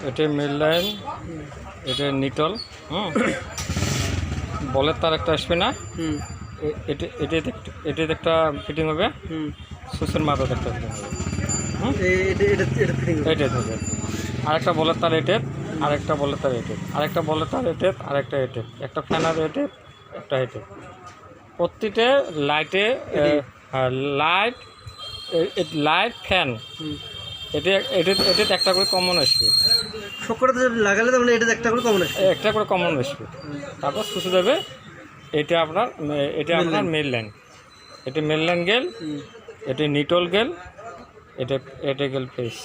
এটা mail line, এটা নিটল। বলের তার একটা আসবে না, এটাতে একটা ফিটিং হবে, সুসের মাথাতে একটা ফিটিং হবে। এটাই হবে। আরেকটা বলের তার এটের, আরেকটা বলের তার এটের, আরেকটা বলের তার এটের, আরেকটা এটের, একটা ফ্যানার এটের, একটা এটের। প্রতিটা লাইটে লাইট লাইট ফ্যান এটাতে একটা করে কমন আসবে। সবকটাতে লাগালে তাহলে এটাতে একটা করে কমন আসবে, একটা করে কমন আসবে। তারপর সুসে দেবে। এটা আপনার মেল লাইন, এটা মেল লাইন গেল, এটা নিটল গেল, এটা গেল ফেস।